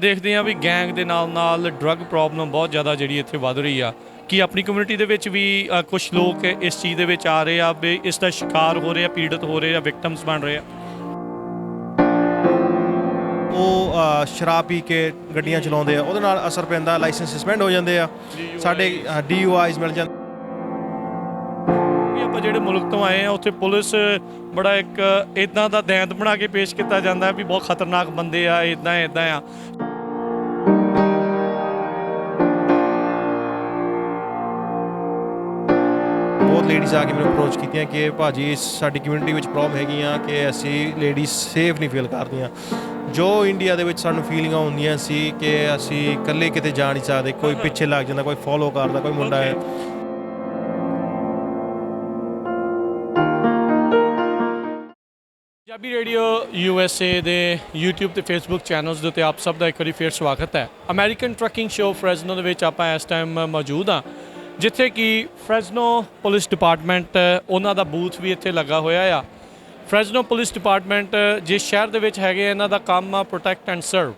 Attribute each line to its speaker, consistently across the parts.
Speaker 1: ਦੇਖਦੇ ਹਾਂ ਵੀ ਗੈਂਗ ਦੇ ਨਾਲ ਡਰੱਗ ਪ੍ਰੋਬਲਮ ਬਹੁਤ ਜ਼ਿਆਦਾ ਜਿਹੜੀ ਇੱਥੇ ਵੱਧ ਰਹੀ ਆ ਕਿ ਆਪਣੀ ਕਮਿਊਨਿਟੀ ਦੇ ਵਿੱਚ ਵੀ ਕੁਝ ਲੋਕ ਇਸ ਚੀਜ਼ ਦੇ ਵਿੱਚ ਆ ਰਹੇ ਆ ਵੀ ਇਸ ਦਾ ਸ਼ਿਕਾਰ ਹੋ ਰਹੇ ਆ, ਪੀੜਤ ਹੋ ਰਹੇ ਆ, ਵਿਕਟਮਸ ਬਣ ਰਹੇ ਆ।
Speaker 2: ਉਹ ਸ਼ਰਾਬ ਪੀ ਕੇ ਗੱਡੀਆਂ ਚਲਾਉਂਦੇ ਆ, ਉਹਦੇ ਨਾਲ ਅਸਰ ਪੈਂਦਾ, ਲਾਇਸੈਂਸ ਸਸਪੈਂਡ ਹੋ ਜਾਂਦੇ ਆ, ਸਾਡੇ DUIs ਮਿਲ ਜਾਂਦੇ।
Speaker 1: ਆਪਾਂ ਜਿਹੜੇ ਮੁਲਕ ਤੋਂ ਆਏ ਆ ਉੱਥੇ ਪੁਲਿਸ ਬੜਾ ਇੱਕ ਇੱਦਾਂ ਦਾ ਦੈਂਤ ਬਣਾ ਕੇ ਪੇਸ਼ ਕੀਤਾ ਜਾਂਦਾ ਵੀ ਬਹੁਤ ਖਤਰਨਾਕ ਬੰਦੇ ਆ, ਇੱਦਾਂ ਆ।
Speaker 2: ਬਹੁਤ ਲੇਡੀਜ਼ ਆ ਕੇ ਮੈਨੂੰ ਅਪਰੋਚ ਕੀਤੀਆਂ ਕਿ ਭਾਜੀ ਸਾਡੀ ਕਮਿਊਨਿਟੀ ਵਿੱਚ ਪ੍ਰੋਬਲਮ ਹੈਗੀਆਂ ਕਿ ਅਸੀਂ ਲੇਡੀਜ਼ ਸੇਫ ਨਹੀਂ ਫੀਲ ਕਰਦੀਆਂ। ਜੋ ਇੰਡੀਆ ਦੇ ਵਿੱਚ ਸਾਨੂੰ ਫੀਲਿੰਗਾਂ ਹੁੰਦੀਆਂ ਸੀ ਕਿ ਅਸੀਂ ਇਕੱਲੇ ਕਿਤੇ ਜਾ ਨਹੀਂ ਸਕਦੇ, ਕੋਈ ਪਿੱਛੇ ਲੱਗ ਜਾਂਦਾ, ਕੋਈ ਫੋਲੋ ਕਰਦਾ, ਕੋਈ ਮੁੰਡਾ ਹੈ।
Speaker 1: ਪੰਜਾਬੀ ਰੇਡੀਓ USA ਦੇ YouTube ਤੇ Facebook ਚੈਨਲਸ ਦੇ ਉੱਤੇ ਆਪ ਸਭ ਦਾ ਇੱਕ ਵਾਰੀ ਫਿਰ ਸਵਾਗਤ ਹੈ। ਅਮਰੀਕਨ ਟਰੱਕਿੰਗ ਸ਼ੋਅ ਫਰੈਜ਼ਨੋ ਦੇ ਵਿੱਚ ਆਪਾਂ ਇਸ ਟਾਈਮ ਮੌਜੂਦ ਹਾਂ, ਜਿੱਥੇ ਕਿ ਫਰੈਜ਼ਨੋ ਪੁਲਿਸ ਡਿਪਾਰਟਮੈਂਟ ਉਹਨਾਂ ਦਾ ਬੂਥ ਵੀ ਇੱਥੇ ਲੱਗਾ ਹੋਇਆ ਆ। ਫਰੈਜ਼ਨੋ ਪੁਲਿਸ ਡਿਪਾਰਟਮੈਂਟ ਜਿਸ ਸ਼ਹਿਰ ਦੇ ਵਿੱਚ ਹੈਗੇ, ਇਹਨਾਂ ਦਾ ਕੰਮ ਆ ਪ੍ਰੋਟੈਕਟ ਐਂਡ ਸਰਵ।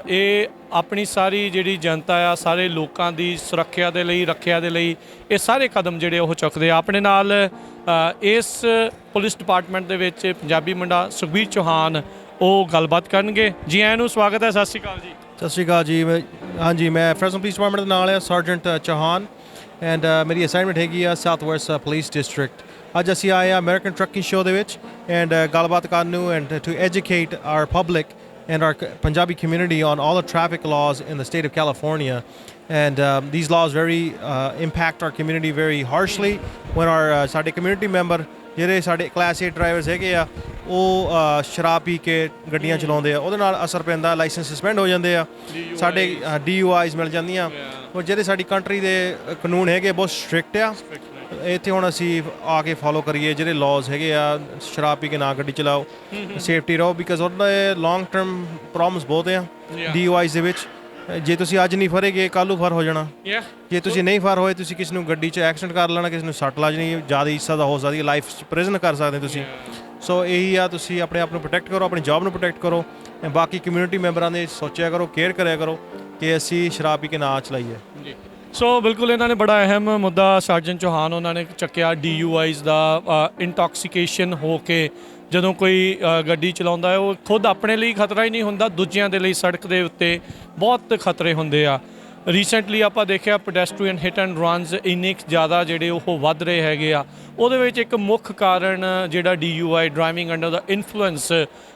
Speaker 1: ਇਹ ਆਪਣੀ ਸਾਰੀ ਜਿਹੜੀ ਜਨਤਾ ਆ, ਸਾਰੇ ਲੋਕਾਂ ਦੀ ਸੁਰੱਖਿਆ ਦੇ ਲਈ, ਰੱਖਿਆ ਦੇ ਲਈ ਇਹ ਸਾਰੇ ਕਦਮ ਜਿਹੜੇ ਉਹ ਚੁੱਕਦੇ ਆ। ਆਪਣੇ ਨਾਲ ਇਸ ਪੁਲਿਸ ਡਿਪਾਰਟਮੈਂਟ ਦੇ ਵਿੱਚ ਪੰਜਾਬੀ ਮੁੰਡਾ ਸੁਖਬੀਰ ਚੌਹਾਨ ਉਹ ਗੱਲਬਾਤ ਕਰਨਗੇ। ਜੀ ਆਇਆਂ ਨੂੰ ਸਵਾਗਤ ਹੈ। ਸਤਿ ਸ਼੍ਰੀ ਅਕਾਲ ਜੀ।
Speaker 2: ਸਤਿ ਸ਼੍ਰੀ ਅਕਾਲ ਜੀ। ਹਾਂਜੀ, ਮੈਂ ਫਰੈਜ਼ਨੋ ਪੁਲਿਸ ਡਿਪਾਰਟਮੈਂਟ ਦੇ ਨਾਲ ਹਾਂ, ਸਰਜੈਂਟ ਚੌਹਾਨ, ਐਂਡ ਮੇਰੀ ਅਸਾਈਨਮੈਂਟ ਹੈਗੀ ਆ ਸਾਊਥ ਵੈਸਟ ਪੁਲਿਸ ਡਿਸਟ੍ਰਿਕਟ। ਅੱਜ ਅਸੀਂ ਆਏ ਆ ਅਮਰੀਕਨ ਟਰੱਕਿੰਗ ਸ਼ੋਅ ਦੇ ਵਿੱਚ ਐਂਡ ਗੱਲਬਾਤ ਕਰਨ ਨੂੰ and to educate our public and our Punjabi community on all the traffic laws in the state of California. And these laws very impact our community very harshly when our ਸਾਡੇ community member ਜਿਹੜੇ ਸਾਡੇ class 8 drivers ਹੈਗੇ ਆ, ਉਹ ਸ਼ਰਾਬ ਪੀ ਕੇ ਗੱਡੀਆਂ ਚਲਾਉਂਦੇ ਆ, ਉਹਦੇ ਨਾਲ ਅਸਰ ਪੈਂਦਾ, ਲਾਇਸੈਂਸ ਸਸਪੈਂਡ ਹੋ ਜਾਂਦੇ ਆ, ਸਾਡੇ DUIs ਮਿਲ ਜਾਂਦੀਆਂ। ਉਹ ਜਿਹੜੇ ਸਾਡੀ ਕੰਟਰੀ ਦੇ ਕਾਨੂੰਨ ਹੈਗੇ ਬਹੁਤ ਸਟ੍ਰਿਕਟ ਆ। ਇੱਥੇ ਹੁਣ ਅਸੀਂ ਆ ਕੇ ਫੋਲੋ ਕਰੀਏ ਜਿਹੜੇ ਲਾਜ਼ ਹੈਗੇ ਆ, ਸ਼ਰਾਬ ਪੀ ਕੇ ਨਾ ਗੱਡੀ ਚਲਾਓ, ਸੇਫਟੀ ਰਹੋ, ਬਿਕਾਜ਼ ਉਹਦਾ ਲੌਂਗ ਟਰਮ ਪ੍ਰੋਬਲਮਸ ਬਹੁਤ ਆ DUIs ਦੇ ਵਿੱਚ। ਜੇ ਤੁਸੀਂ ਅੱਜ ਨਹੀਂ ਫੜੇਗੇ, ਕੱਲ੍ਹ ਨੂੰ ਫੜ ਹੋ ਜਾਣਾ। ਜੇ ਤੁਸੀਂ ਨਹੀਂ ਫੜ ਹੋਏ, ਤੁਸੀਂ ਕਿਸੇ ਨੂੰ ਗੱਡੀ 'ਚ ਐਕਸੀਡੈਂਟ ਕਰ ਲੈਣਾ, ਕਿਸੇ ਨੂੰ ਸੱਟ ਲੱਗ ਜਾਣੀ, ਜ਼ਿਆਦਾ ਹਿੱਸਾ ਦਾ ਹੋ ਸਕਦੀ ਹੈ, ਲਾਈਫ 'ਚ ਪ੍ਰਿਜ਼ਨ ਕਰ ਸਕਦੇ ਤੁਸੀਂ। ਸੋ ਇਹੀ ਆ, ਤੁਸੀਂ ਆਪਣੇ ਆਪ ਨੂੰ ਪ੍ਰੋਟੈਕਟ ਕਰੋ, ਆਪਣੀ ਜੌਬ ਨੂੰ ਪ੍ਰੋਟੈਕਟ ਕਰੋ, ਬਾਕੀ ਕਮਿਊਨਿਟੀ ਮੈਂਬਰਾਂ ਦੇ ਸੋਚਿਆ ਕਰੋ, ਕੇਅਰ ਕਰਿਆ ਕਰੋ ਕਿ ਅਸੀਂ ਸ਼ਰਾਬ ਪੀ ਕੇ ਨਾ ਚਲਾਈਏ।
Speaker 1: ਸੋ ਬਿਲਕੁਲ ਇਹਨਾਂ ਨੇ ਬੜਾ ਅਹਿਮ ਮੁੱਦਾ ਸਰਜਨ ਚੌਹਾਨ ਉਹਨਾਂ ਨੇ ਚੱਕਿਆ, DUIs ਦਾ। ਇੰਟੌਕਸੀਕੇਸ਼ਨ ਹੋ ਕੇ ਜਦੋਂ ਕੋਈ ਗੱਡੀ ਚਲਾਉਂਦਾ ਹੈ, ਉਹ ਖੁਦ ਆਪਣੇ ਲਈ ਖਤਰਾ ਹੀ ਨਹੀਂ ਹੁੰਦਾ, ਦੂਜਿਆਂ ਦੇ ਲਈ ਸੜਕ ਦੇ ਉੱਤੇ ਬਹੁਤ ਖਤਰੇ ਹੁੰਦੇ ਆ। ਰੀਸੈਂਟਲੀ ਆਪਾਂ ਦੇਖਿਆ ਪੈਡੈਸਟਰੀਅਨ ਹਿੱਟ ਐਂਡ ਰਨਸ ਇੰਨੇ ਜ਼ਿਆਦਾ ਜਿਹੜੇ ਉਹ ਵੱਧ ਰਹੇ ਹੈਗੇ ਆ। ਉਹਦੇ ਵਿੱਚ ਇੱਕ ਮੁੱਖ ਕਾਰਨ ਜਿਹੜਾ DUI ਡਰਾਈਵਿੰਗ ਅੰਡਰ ਦਾ ਇਨਫਲੂਐਂਸ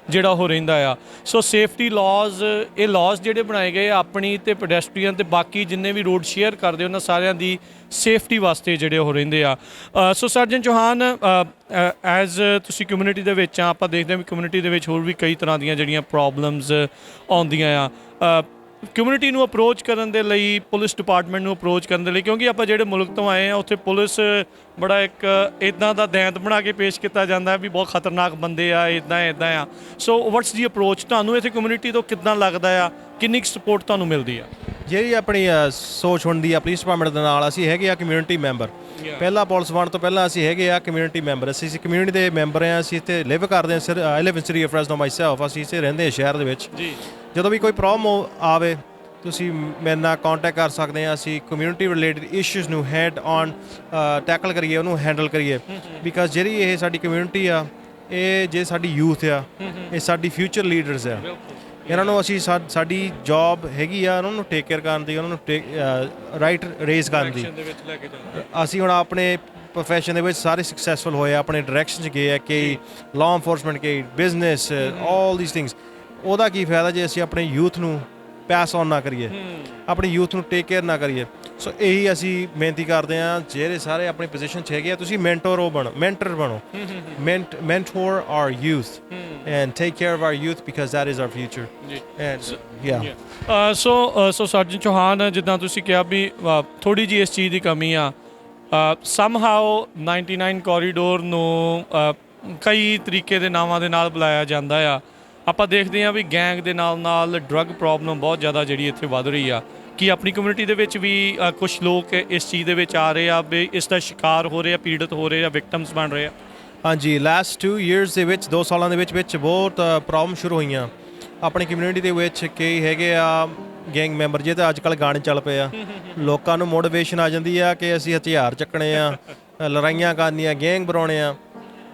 Speaker 1: ਜਿਹੜਾ ਉਹ ਰਹਿੰਦਾ ਆ। ਸੋ ਸੇਫਟੀ ਲਾਜ਼, ਇਹ ਲਾਜ਼ ਜਿਹੜੇ ਬਣਾਏ ਗਏ ਆਪਣੀ ਅਤੇ ਪੈਡੈਸਟਰੀਅਨ ਅਤੇ ਬਾਕੀ ਜਿੰਨੇ ਵੀ ਰੋਡ ਸ਼ੇਅਰ ਕਰਦੇ ਉਹਨਾਂ ਸਾਰਿਆਂ ਦੀ ਸੇਫਟੀ ਵਾਸਤੇ ਜਿਹੜੇ ਉਹ ਰਹਿੰਦੇ ਆ। ਸੋ ਸਰਜਨ ਚੌਹਾਨ, ਐਜ਼ ਤੁਸੀਂ ਕਮਿਊਨਿਟੀ ਦੇ ਵਿੱਚ ਆ, ਆਪਾਂ ਦੇਖਦੇ ਹਾਂ ਵੀ ਕਮਿਊਨਿਟੀ ਦੇ ਵਿੱਚ ਹੋਰ ਵੀ ਕਈ ਤਰ੍ਹਾਂ ਦੀਆਂ ਜਿਹੜੀਆਂ ਪ੍ਰੋਬਲਮਸ ਆਉਂਦੀਆਂ ਆ। ਕਮਿਊਨਿਟੀ ਨੂੰ ਅਪਰੋਚ ਕਰਨ ਦੇ ਲਈ, ਪੁਲਿਸ ਡਿਪਾਰਟਮੈਂਟ ਨੂੰ ਅਪਰੋਚ ਕਰਨ ਦੇ ਲਈ, ਕਿਉਂਕਿ ਆਪਾਂ ਜਿਹੜੇ ਮੁਲਕ ਤੋਂ ਆਏ ਆ ਉੱਥੇ ਪੁਲਿਸ ਬੜਾ ਇੱਕ ਇੱਦਾਂ ਦਾ ਦੈਂਤ ਬਣਾ ਕੇ ਪੇਸ਼ ਕੀਤਾ ਜਾਂਦਾ ਵੀ ਬਹੁਤ ਖਤਰਨਾਕ ਬੰਦੇ ਆ, ਇੱਦਾਂ ਆ। ਸੋ ਵਟਸ ਦੀ ਅਪਰੋਚ ਤੁਹਾਨੂੰ ਇੱਥੇ ਕਮਿਊਨਿਟੀ ਤੋਂ ਕਿੱਦਾਂ ਲੱਗਦਾ ਆ, ਕਿੰਨੀ ਕੁ ਸਪੋਰਟ ਤੁਹਾਨੂੰ ਮਿਲਦੀ ਆ?
Speaker 2: ਜਿਹੜੀ ਆਪਣੀ ਸੋਚ ਹੁੰਦੀ ਆ ਪੁਲਿਸ ਡਿਪਾਰਟਮੈਂਟ ਦੇ ਨਾਲ, ਅਸੀਂ ਹੈਗੇ ਆ ਕਮਿਊਨਿਟੀ ਮੈਂਬਰ। ਪਹਿਲਾਂ ਪੁਲਿਸ ਬਣਨ ਤੋਂ ਪਹਿਲਾਂ ਅਸੀਂ ਹੈਗੇ ਆ ਕਮਿਊਨਿਟੀ ਮੈਂਬਰ। ਅਸੀਂ ਕਮਿਊਨਿਟੀ ਦੇ ਮੈਂਬਰ ਹਾਂ, ਅਸੀਂ ਇੱਥੇ ਲਿਵ ਕਰਦੇ ਹਾਂ। ਆਈ ਲਿਵ ਇਨ ਸਿਟੀ ਆਫ ਫਰੈਜ਼ਨੋ ਮਾਈਸੈਲਫ। ਅਸੀਂ ਇੱਥੇ ਰਹਿੰਦੇ ਹਾਂ ਸ਼ਹਿਰ ਦੇ ਵਿੱਚ। ਜਦੋਂ ਵੀ ਕੋਈ ਪ੍ਰੋਬਲਮ ਆਵੇ, ਤੁਸੀਂ ਮੇਰੇ ਨਾਲ ਕੰਟੈਕਟ ਕਰ ਸਕਦੇ ਆ। ਅਸੀਂ ਕਮਿਊਨਿਟੀ ਰਿਲੇਟਡ ਇਸ਼ੂਜ਼ ਨੂੰ ਹੈਡ ਔਨ ਟੈਕਲ ਕਰੀਏ, ਉਹਨੂੰ ਹੈਂਡਲ ਕਰੀਏ, ਬਿਕਾਜ਼ ਜਿਹੜੀ ਇਹ ਸਾਡੀ ਕਮਿਊਨਿਟੀ ਆ, ਇਹ ਜੇ ਸਾਡੀ ਯੂਥ ਆ, ਇਹ ਸਾਡੀ ਫਿਊਚਰ ਲੀਡਰਸ ਆ। ਇਹਨਾਂ ਨੂੰ ਅਸੀਂ ਸਾਡੀ ਜੌਬ ਹੈਗੀ ਆ ਉਹਨਾਂ ਨੂੰ ਟੇਕ ਕੇਅਰ ਕਰਨ ਦੀ, ਉਹਨਾਂ ਨੂੰ ਰਾਈਟ ਰੇਜ਼ ਕਰਨ ਦੀ। ਅਸੀਂ ਹੁਣ ਆਪਣੇ ਪ੍ਰੋਫੈਸ਼ਨ ਦੇ ਵਿੱਚ ਸਾਰੇ ਸਕਸੈਸਫੁਲ ਹੋਏ ਆ, ਆਪਣੇ ਡਾਇਰੈਕਸ਼ਨ 'ਚ ਗਏ ਆ, ਕਈ ਲਾਅ ਇਨਫੋਰਸਮੈਂਟ, ਕਈ ਬਿਜ਼ਨਸ, ਆਲ ਦੀਸ ਥਿੰਗਸ। ਉਹਦਾ ਕੀ ਫਾਇਦਾ ਜੇ ਅਸੀਂ ਆਪਣੇ ਯੂਥ ਨੂੰ ਪੈਸ ਔਨ ਨਾ ਕਰੀਏ, ਆਪਣੀ ਯੂਥ ਨੂੰ ਟੇਕ ਕੇਅਰ ਨਾ ਕਰੀਏ। ਸੋ ਇਹੀ ਅਸੀਂ ਬੇਨਤੀ ਕਰਦੇ ਹਾਂ, ਜਿਹੜੇ ਸਾਰੇ ਆਪਣੀ ਪੋਜੀਸ਼ਨ 'ਚ ਹੈਗੇ ਆ, ਤੁਸੀਂ ਮੈਂਟਰ ਬਣੋ, mentor our youth and take care of our youth because that is our future. And
Speaker 1: so surgeon Chauhan, ਜਿੱਦਾਂ ਤੁਸੀਂ ਕਿਹਾ ਵੀ ਥੋੜ੍ਹੀ ਜਿਹੀ ਇਸ ਚੀਜ਼ ਦੀ ਕਮੀ ਆ। ਸਮਹਾਓ 99 ਕੋਰੀਡੋਰ ਨੂੰ ਕਈ ਤਰੀਕੇ ਦੇ ਨਾਵਾਂ ਦੇ ਨਾਲ ਬੁਲਾਇਆ ਜਾਂਦਾ ਆ। ਆਪਾਂ ਦੇਖਦੇ ਹਾਂ ਵੀ ਗੈਂਗ ਦੇ ਨਾਲ ਡਰੱਗ ਪ੍ਰੋਬਲਮ ਬਹੁਤ ਜ਼ਿਆਦਾ ਜਿਹੜੀ ਇੱਥੇ ਵੱਧ ਰਹੀ ਆ ਕਿ ਆਪਣੀ ਕਮਿਊਨਿਟੀ ਦੇ ਵਿੱਚ ਵੀ ਕੁਝ ਲੋਕ ਇਸ ਚੀਜ਼ ਦੇ ਵਿੱਚ ਆ ਰਹੇ ਆ ਵੀ ਇਸ ਦਾ ਸ਼ਿਕਾਰ ਹੋ ਰਹੇ ਆ, ਪੀੜਤ ਹੋ ਰਹੇ ਆ, ਵਿਕਟਮਸ ਬਣ ਰਹੇ ਆ।
Speaker 2: ਹਾਂਜੀ, ਲਾਸਟ 2 years ਦੇ ਵਿੱਚ, 2 ਸਾਲਾਂ ਦੇ ਵਿੱਚ ਬਹੁਤ ਪ੍ਰੋਬਲਮ ਸ਼ੁਰੂ ਹੋਈਆਂ। ਆਪਣੀ ਕਮਿਊਨਿਟੀ ਦੇ ਵਿੱਚ ਕਈ ਹੈਗੇ ਆ ਗੈਂਗ ਮੈਂਬਰ, ਜੇ ਤਾਂ ਅੱਜ ਕੱਲ੍ਹ ਗਾਣੇ ਚੱਲ ਪਏ ਆ, ਲੋਕਾਂ ਨੂੰ ਮੋਟੀਵੇਸ਼ਨ ਆ ਜਾਂਦੀ ਆ ਕਿ ਅਸੀਂ ਹਥਿਆਰ ਚੱਕਣੇ ਆ, ਲੜਾਈਆਂ ਕਰਨੀਆਂ, ਗੈਂਗ ਬਣਾਉਣੇ ਆ।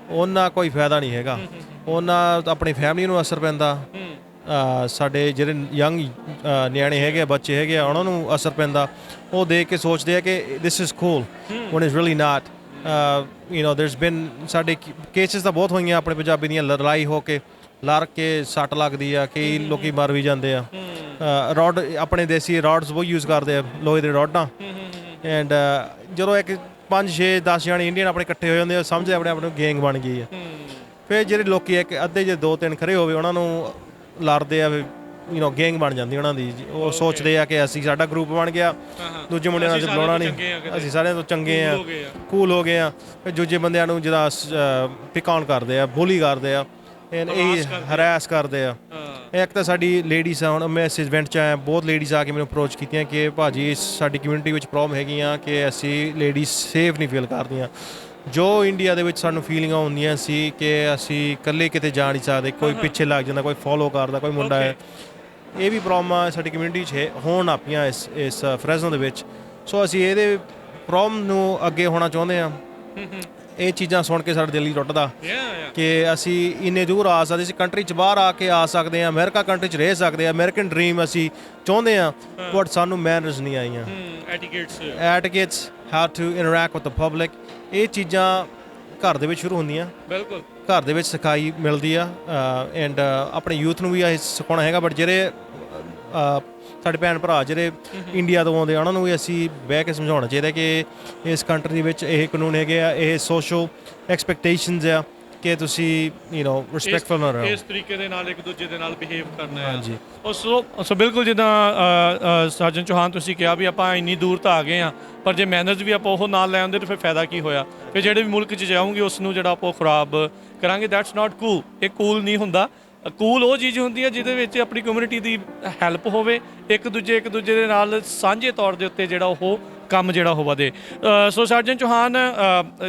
Speaker 2: ਉਹਨਾਂ ਕੋਈ ਫਾਇਦਾ ਨਹੀਂ ਹੈਗਾ, ਉਹਨਾਂ ਆਪਣੀ ਫੈਮਿਲੀ ਨੂੰ ਅਸਰ ਪੈਂਦਾ, ਸਾਡੇ ਜਿਹੜੇ ਯੰਗ ਨਿਆਣੇ ਹੈਗੇ ਆ, ਬੱਚੇ ਹੈਗੇ ਆ, ਉਹਨਾਂ ਨੂੰ ਅਸਰ ਪੈਂਦਾ। ਉਹ ਦੇਖ ਕੇ ਸੋਚਦੇ ਆ ਕਿ this is cool one is really ਨਾਟ। ਦੇਰਸ ਬਿਨ ਸਾਡੇ ਕੇਸਿਸ ਤਾਂ ਬਹੁਤ ਹੋਈਆਂ ਆਪਣੇ ਪੰਜਾਬੀ ਦੀਆਂ, ਲੜਾਈ ਹੋ ਕੇ ਲੜ ਕੇ ਸੱਟ ਲੱਗਦੀ ਆ, ਕਈ ਲੋਕੀ ਮਰ ਵੀ ਜਾਂਦੇ ਆ। ਰੋਡ ਆਪਣੇ ਦੇਸੀ ਰੋਡਸ ਬਹੁਤ ਯੂਜ਼ ਕਰਦੇ ਆ, ਲੋਹੇ ਦੇ ਰੋਡਾਂ। ਐਂਡ ਜਦੋਂ ਇੱਕ 5 6 10 ਜਾਣੇ ਇੰਡੀਅਨ ਆਪਣੇ ਇਕੱਠੇ ਹੋ ਜਾਂਦੇ ਆ, ਸਮਝਦੇ ਆਪਣੇ ਆਪ ਨੂੰ ਗੈਂਗ ਬਣ ਗਈ ਆ। ਫਿਰ ਜਿਹੜੇ ਲੋਕੀ ਇੱਕ ਅੱਧੇ ਜੇ 2-3 ਖੜੇ ਹੋਵੇ, ਉਹਨਾਂ ਨੂੰ ਲੜਦੇ ਆ, ਗੈਂਗ ਬਣ ਜਾਂਦੀ ਉਹਨਾਂ ਦੀ। ਉਹ ਸੋਚਦੇ ਆ ਕਿ ਅਸੀਂ ਸਾਡਾ ਗਰੁੱਪ ਬਣ ਗਿਆ, ਦੂਜੇ ਮੁੰਡਿਆਂ ਨਾਲ ਬੁਲਾਉਣਾ ਨਹੀਂ, ਅਸੀਂ ਸਾਰਿਆਂ ਤੋਂ ਚੰਗੇ ਆ, ਕੂਲ ਹੋ ਗਏ ਆ। ਫਿਰ ਦੂਜੇ ਬੰਦਿਆਂ ਨੂੰ ਜਿਹੜਾ ਪਿਕ ਆਨ ਕਰਦੇ ਆ, ਬੁਲੀ ਕਰਦੇ ਆ, ਇਹ ਹਰਾਸ ਕਰਦੇ ਆ। ਇੱਕ ਤਾਂ ਸਾਡੀ ਲੇਡੀਜ਼ ਆ, ਹੁਣ ਮੈਂ ਇਸ ਇਵੈਂਟ 'ਚ ਆਇਆ, ਬਹੁਤ ਲੇਡੀਜ਼ ਆ ਕੇ ਮੈਨੂੰ ਅਪਰੋਚ ਕੀਤੀਆਂ ਕਿ ਭਾਜੀ ਸਾਡੀ ਕਮਿਊਨਿਟੀ ਵਿੱਚ ਪ੍ਰੋਬਲਮ ਹੈਗੀਆਂ ਕਿ ਅਸੀਂ ਲੇਡੀਜ਼ ਸੇਫ ਨਹੀਂ ਫੀਲ ਕਰਦੀਆਂ। ਜੋ ਇੰਡੀਆ ਦੇ ਵਿੱਚ ਸਾਨੂੰ ਫੀਲਿੰਗਾਂ ਹੁੰਦੀਆਂ ਸੀ ਕਿ ਅਸੀਂ ਇਕੱਲੇ ਕਿਤੇ ਜਾ ਨਹੀਂ ਸਕਦੇ, ਕੋਈ ਪਿੱਛੇ ਲੱਗ ਜਾਂਦਾ, ਕੋਈ ਫੋਲੋ ਕਰਦਾ, ਕੋਈ ਮੁੰਡਾ ਹੈ, ਇਹ ਵੀ ਪ੍ਰੋਬਲਮਾਂ ਸਾਡੀ ਕਮਿਊਨਿਟੀ 'ਚ ਹੋਣ ਲੱਗ ਪਈਆਂ ਇਸ ਫਰੈਜ਼ਨੋ ਦੇ ਵਿੱਚ। ਸੋ ਅਸੀਂ ਇਹਦੇ ਪ੍ਰੋਬਲਮ ਨੂੰ ਅੱਗੇ ਹੋਣਾ ਚਾਹੁੰਦੇ ਹਾਂ। ਇਹ ਚੀਜ਼ਾਂ ਸੁਣ ਕੇ ਸਾਡਾ ਦਿਲ ਹੀ ਟੁੱਟਦਾ ਕਿ ਅਸੀਂ ਇੰਨੇ ਦੂਰ ਆ ਸਕਦੇ, ਅਸੀਂ ਕੰਟਰੀ 'ਚ ਬਾਹਰ ਆ ਕੇ ਆ ਸਕਦੇ ਹਾਂ, ਅਮਰੀਕਾ ਕੰਟਰੀ 'ਚ ਰਹਿ ਸਕਦੇ ਹਾਂ, ਅਮਰੀਕਨ ਡਰੀਮ ਅਸੀਂ ਚਾਹੁੰਦੇ ਹਾਂ, ਬਟ ਸਾਨੂੰ ਮੈਨਰਸ ਨਹੀਂ ਆਈਆਂ, etiquettes, how to interact with the public. ਇਹ ਚੀਜ਼ਾਂ ਘਰ ਦੇ ਵਿੱਚ ਸ਼ੁਰੂ ਹੁੰਦੀਆਂ, ਬਿਲਕੁਲ ਘਰ ਦੇ ਵਿੱਚ ਸਿਖਾਈ ਮਿਲਦੀ ਆ। ਐਂਡ ਆਪਣੇ ਯੂਥ ਨੂੰ ਵੀ ਇਹ ਸਿਖਾਉਣਾ ਹੈਗਾ। ਬਟ ਜਿਹੜੇ ਸਾਡੇ ਭੈਣ ਭਰਾ ਜਿਹੜੇ ਇੰਡੀਆ ਤੋਂ ਆਉਂਦੇ ਆ, ਉਹਨਾਂ ਨੂੰ ਵੀ ਅਸੀਂ ਬਹਿ ਕੇ ਸਮਝਾਉਣਾ ਚਾਹੀਦਾ ਕਿ ਇਸ ਕੰਟਰੀ ਵਿੱਚ ਇਹ ਕਾਨੂੰਨ ਹੈਗੇ ਆ, ਇਹ ਸੋਸ਼ਲ ਐਕਸਪੈਕਟੇਸ਼ਨਸ ਆ ਕਿ ਤੁਸੀਂ ਰਿਸਪੈਕਟਫੁਲ ਨਾ ਰਹੋ,
Speaker 1: ਇਸ ਤਰੀਕੇ ਦੇ ਨਾਲ ਇੱਕ ਦੂਜੇ ਦੇ ਨਾਲ ਬਿਹੇਵ ਕਰਨਾ ਹੈ। ਹਾਂਜੀ, ਸੋ ਬਿਲਕੁਲ ਜਿੱਦਾਂ ਸਰਜਨ ਚੌਹਾਨ ਤੁਸੀਂ ਕਿਹਾ ਵੀ ਆਪਾਂ ਇੰਨੀ ਦੂਰ ਤਾਂ ਆ ਗਏ ਹਾਂ, ਪਰ ਜੇ ਮੈਨਰਸ ਵੀ ਆਪਾਂ ਉਹ ਨਾਲ ਲੈ ਆਉਂਦੇ ਤਾਂ ਫਿਰ ਫਾਇਦਾ ਕੀ ਹੋਇਆ? ਫਿਰ ਜਿਹੜੇ ਵੀ ਮੁਲਕ 'ਚ ਜਾਊਂਗੇ ਉਸ ਨੂੰ ਜਿਹੜਾ ਆਪਾਂ ਖਰਾਬ ਕਰਾਂਗੇ, ਦੈਟਸ ਨਾਟ ਕੂਲ। ਇਹ ਕੂਲ ਨਹੀਂ ਹੁੰਦਾ। ਕੂਲ ਉਹ ਚੀਜ਼ ਹੁੰਦੀ ਹੈ ਜਿਹਦੇ ਵਿੱਚ ਆਪਣੀ ਕਮਿਊਨਿਟੀ ਦੀ ਹੈਲਪ ਹੋਵੇ, ਇੱਕ ਦੂਜੇ ਦੇ ਨਾਲ ਸਾਂਝੇ ਤੌਰ ਦੇ ਉੱਤੇ ਜਿਹੜਾ ਉਹ ਕੰਮ ਜਿਹੜਾ ਉਹ ਵਧੇ। ਸੋ ਸਰਜਨ ਚੌਹਾਨ,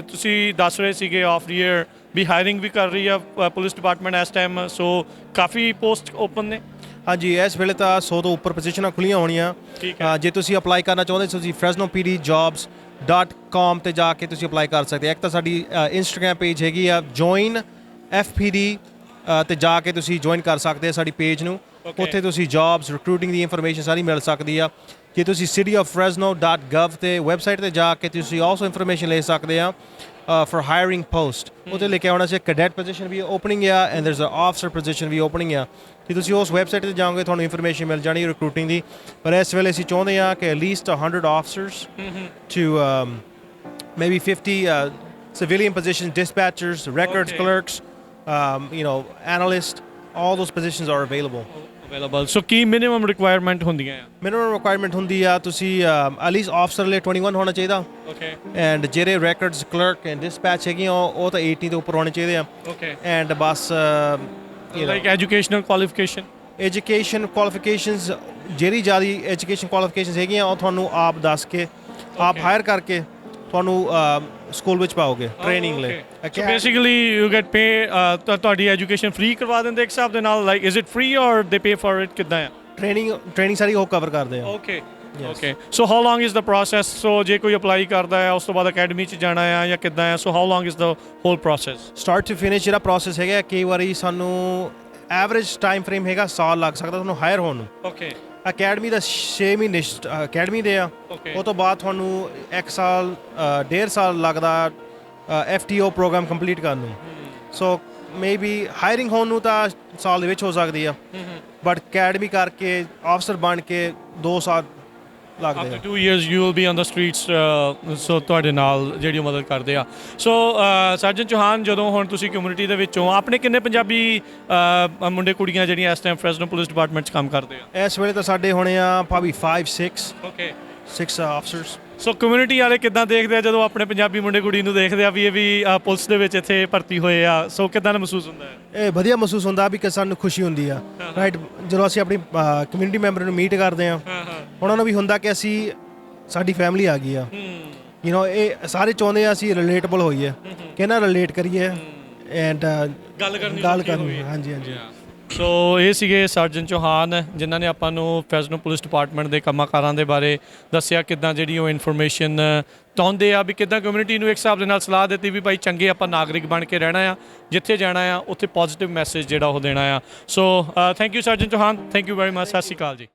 Speaker 1: ਤੁਸੀਂ ਦੱਸ ਰਹੇ ਸੀਗੇ ਆਫ ਈਅਰ ਵੀ ਹਾਇਰਿੰਗ ਵੀ ਕਰ ਰਹੀ ਆ ਪੁਲਿਸ ਡਿਪਾਰਟਮੈਂਟ ਇਸ ਟਾਈਮ, ਸੋ ਕਾਫੀ ਪੋਸਟ ਓਪਨ ਨੇ।
Speaker 2: ਹਾਂਜੀ, ਇਸ ਵੇਲੇ ਤਾਂ 100 ਤੋਂ ਉੱਪਰ ਪੋਜੀਸ਼ਨਾਂ ਖੁੱਲੀਆਂ ਹੋਣੀਆਂ। ਜੇ ਤੁਸੀਂ ਅਪਲਾਈ ਕਰਨਾ ਚਾਹੁੰਦੇ ਤੁਸੀਂ fresnopdjobs.com ਤੇ ਜਾ ਕੇ ਤੁਸੀਂ ਅਪਲਾਈ ਕਰ ਸਕਦੇ। ਇੱਕ ਤਾਂ ਸਾਡੀ ਇੰਸਟਾਗ੍ਰਾਮ ਪੇਜ ਹੈਗੀ ਆ join fpd, ਤੇ ਜਾ ਕੇ ਤੁਸੀਂ ਜੁਆਇਨ ਕਰ ਸਕਦੇ ਆ ਸਾਡੀ ਪੇਜ ਨੂੰ। ਉੱਥੇ ਤੁਸੀਂ ਜੌਬਸ, ਰਿਕਰੂਟਿੰਗ ਦੀ ਇਨਫੋਰਮੇਸ਼ਨ ਸਾਰੀ ਮਿਲ ਸਕਦੀ ਆ। ਜੇ ਤੁਸੀਂ cityofFresno.gov ਤੇ ਵੈਬਸਾਈਟ ਤੇ ਜਾ ਕੇ ਤੁਸੀਂ ਆਲਸੋ ਇਨਫੋਰਮੇਸ਼ਨ ਲੈ ਸਕਦੇ ਆ ਫॉर ਹਾਇਰਿੰਗ ਪੋਸਟ। ਉੱਥੇ ਲਿਖਿਆ ਹੋਣਾ ਸੀ ਕੈਡੈਟ ਪੋਜੀਸ਼ਨ ਵੀ ਓਪਨਿੰਗ ਆ and there's a officer position ਵੀ ਓਪਨਿੰਗ ਆ। ਜੇ ਤੁਸੀਂ ਉਸ ਵੈਬਸਾਈਟ ਤੇ ਜਾਓਗੇ ਤੁਹਾਨੂੰ ਇਨਫੋਰਮੇਸ਼ਨ ਮਿਲ ਜਾਣੀ ਰਿਕਰੂਟਿੰਗ ਦੀ। ਪਰ ਇਸ ਵੇਲੇ ਅਸੀਂ ਚਾਹੁੰਦੇ ਆ ਕਿ at least 100 officers to maybe 50 civilian positions, dispatchers, records clerks, analyst, all those positions are available.
Speaker 1: So Ki minimum requirement ਹੁੰਦੀਆਂ ਆ?
Speaker 2: ਮਿਨੀਮਮ ਰਿਕੁਆਇਰਮੈਂਟ ਹੁੰਦੀ ਆ ਤੁਸੀਂ ਐਟਲੀਸਟ ਆਫਸਰ ਲਈ 21 ਹੋਣਾ ਚਾਹੀਦਾ। ਐਂਡ ਜਿਹੜੇ ਰੈਕਰਡਸ ਕਲਰਕ ਐਂਡ ਡਿਸਪੈਚ ਹੈਗੀਆਂ ਉਹ ਤਾਂ 18 ਤੋਂ ਉੱਪਰ ਹੋਣੇ ਚਾਹੀਦੇ ਆ। And bus
Speaker 1: like educational
Speaker 2: qualifications ਜਿਹੜੀ ਜ਼ਿਆਦਾ ਐਜੂਕੇਸ਼ਨ ਕੁਆਲੀਫਿਕੇਸ਼ਨਸ ਹੈਗੀਆਂ ਉਹ ਤੁਹਾਨੂੰ ਆਪ ਦੱਸ ਕੇ ਆਪ ਹਾਇਰ ਕਰਕੇ ਤੁਹਾਨੂੰ ਸਕੂਲ ਵਿੱਚ ਪਾਓਗੇ ਟ੍ਰੇਨਿੰਗ ਲਈ।
Speaker 1: ਸੋ ਬੇਸਿਕਲੀ ਯੂ ਗੈਟ ਪੇ, ਤੁਹਾਡੀ ਐਜੂਕੇਸ਼ਨ ਫ੍ਰੀ ਕਰਵਾ ਦਿੰਦੇ ਇੱਕ ਹਿਸਾਬ ਦੇ ਨਾਲ, ਲਾਈਕ ਇਜ਼ ਇਟ ਫ੍ਰੀ ਔਰ ਦੇ ਪੇ ਫॉर ਇਟ? ਕਿੱਦਾਂ ਆ
Speaker 2: ਟ੍ਰੇਨਿੰਗ ਸਾਰੀ ਉਹ ਕਵਰ ਕਰਦੇ ਆ।
Speaker 1: Okay. So how long is the process? So ਜੇ ਕੋਈ ਅਪਲਾਈ ਕਰਦਾ ਹੈ ਉਸ ਤੋਂ ਬਾਅਦ ਅਕੈਡਮੀ 'ਚ ਜਾਣਾ ਆ ਜਾਂ ਕਿੱਦਾਂ ਆ? So how long is the whole process?
Speaker 2: Start to finish ਜਿਹੜਾ ਪ੍ਰੋਸੈਸ ਹੈਗਾ, ਕਈ ਵਾਰੀ ਸਾਨੂੰ ਐਵਰੇਜ ਟਾਈਮ ਫਰੇਮ ਹੈਗਾ ਸਾਲ ਲੱਗ ਸਕਦਾ ਤੁਹਾਨੂੰ ਹਾਇਰ ਹੋਣ ਨੂੰ। ਅਕੈਡਮੀ ਦਾ 6 ਮਹੀਨੇ ਅਕੈਡਮੀ ਦੇ ਆ, ਉਹ ਤੋਂ ਬਾਅਦ ਤੁਹਾਨੂੰ 1 ਸਾਲ 1.5 ਸਾਲ ਲੱਗਦਾ FTO ਪ੍ਰੋਗਰਾਮ ਕੰਪਲੀਟ ਕਰਨ ਨੂੰ। ਸੋ ਮੇਬੀ ਹਾਇਰਿੰਗ ਹੋਣ ਨੂੰ ਤਾਂ ਸਾਲ ਦੇ ਵਿੱਚ ਹੋ ਸਕਦੀ ਆ, ਬਟ ਅਕੈਡਮੀ ਕਰਕੇ ਆਫਸਰ ਬਣ ਕੇ 2 ਸਾਲ ਲੱਗਦੇ ਆ।
Speaker 1: After 2 years you will be on the streets, ਸੋ ਤੁਹਾਡੇ ਨਾਲ ਜਿਹੜੀ ਮਦਦ ਕਰਦੇ ਆ। ਸੋ ਸਰਜਨ ਚੌਹਾਨ, ਜਦੋਂ ਹੁਣ ਤੁਸੀਂ ਕਮਿਊਨਿਟੀ ਦੇ ਵਿੱਚੋਂ ਆਪਣੇ ਕਿੰਨੇ ਪੰਜਾਬੀ ਮੁੰਡੇ ਕੁੜੀਆਂ ਜਿਹੜੀਆਂ ਇਸ ਟਾਈਮ ਫਰੈਜ਼ਨੋ ਪੁਲਿਸ ਡਿਪਾਰਟਮੈਂਟ 'ਚ ਕੰਮ ਕਰਦੇ ਆ?
Speaker 2: ਇਸ ਵੇਲੇ ਤਾਂ ਸਾਡੇ ਹੋਣੇ ਆ ਭਾਵੇਂ 6 ਆਫਸਰਸ।
Speaker 1: ਸੋ ਕਮਿਊਨਿਟੀ ਵਾਲੇ ਕਿੱਦਾਂ ਦੇਖਦੇ ਆ ਜਦੋਂ ਆਪਣੇ ਪੰਜਾਬੀ ਮੁੰਡੇ ਕੁੜੀ ਨੂੰ ਦੇਖਦੇ ਆ ਵੀ ਇਹ ਵੀ ਪੁਲਿਸ ਦੇ ਵਿੱਚ ਇੱਥੇ ਭਰਤੀ ਹੋਏ ਆ? ਸੋ ਕਿੱਦਾਂ ਦਾ ਮਹਿਸੂਸ ਹੁੰਦਾ ਹੈ?
Speaker 2: ਇਹ ਵਧੀਆ ਮਹਿਸੂਸ ਹੁੰਦਾ ਵੀ ਕਿ ਸਾਨੂੰ ਖੁਸ਼ੀ ਹੁੰਦੀ ਆ, ਰਾਈਟ। ਜਦੋਂ ਅਸੀਂ ਆਪਣੀ ਕਮਿਊਨਿਟੀ ਮੈਂਬਰ ਨੂੰ ਮੀਟ ਕਰਦੇ ਆ, ਉਹਨਾਂ ਨੂੰ ਵੀ ਹੁੰਦਾ ਕਿ ਅਸੀਂ ਸਾਡੀ ਫੈਮਿਲੀ ਆ ਗਈ ਆ। ਇਹ ਸਾਰੇ ਚਾਹੁੰਦੇ ਆ ਅਸੀਂ ਰਿਲੇਟੇਬਲ ਹੋਈਏ, ਕਿ ਨਾ ਰਿਲੇਟ ਕਰੀਏ ਐਂਡ ਗੱਲ ਕਰਨੀ। ਹਾਂਜੀ।
Speaker 1: ਸੋ ਇਹ ਸੀਗੇ ਸਰਜਨ ਚੌਹਾਨ ਜਿਨ੍ਹਾਂ ਨੇ ਆਪਾਂ ਨੂੰ ਫੈਜ਼ਨੋ ਪੁਲਿਸ ਡਿਪਾਰਟਮੈਂਟ ਦੇ ਕੰਮਾਂ ਕਾਰਾਂ ਦੇ ਬਾਰੇ ਦੱਸਿਆ, ਕਿੱਦਾਂ ਜਿਹੜੀ ਉਹ ਇਨਫੋਰਮੇਸ਼ਨ ਚਾਹੁੰਦੇ ਆ ਵੀ ਕਿੱਦਾਂ ਕਮਿਊਨਿਟੀ ਨੂੰ ਇੱਕ ਹਿਸਾਬ ਦੇ ਨਾਲ ਸਲਾਹ ਦਿੱਤੀ ਵੀ ਭਾਈ ਚੰਗੇ ਆਪਾਂ ਨਾਗਰਿਕ ਬਣ ਕੇ ਰਹਿਣਾ ਆ, ਜਿੱਥੇ ਜਾਣਾ ਆ ਉੱਥੇ ਪੋਜ਼ਿਟਿਵ ਮੈਸੇਜ ਜਿਹੜਾ ਉਹ ਦੇਣਾ ਆ। So thank you surgeon Chauhan, thank you very much, ਸਤਿ ਸ਼੍ਰੀ ਅਕਾਲ ਜੀ।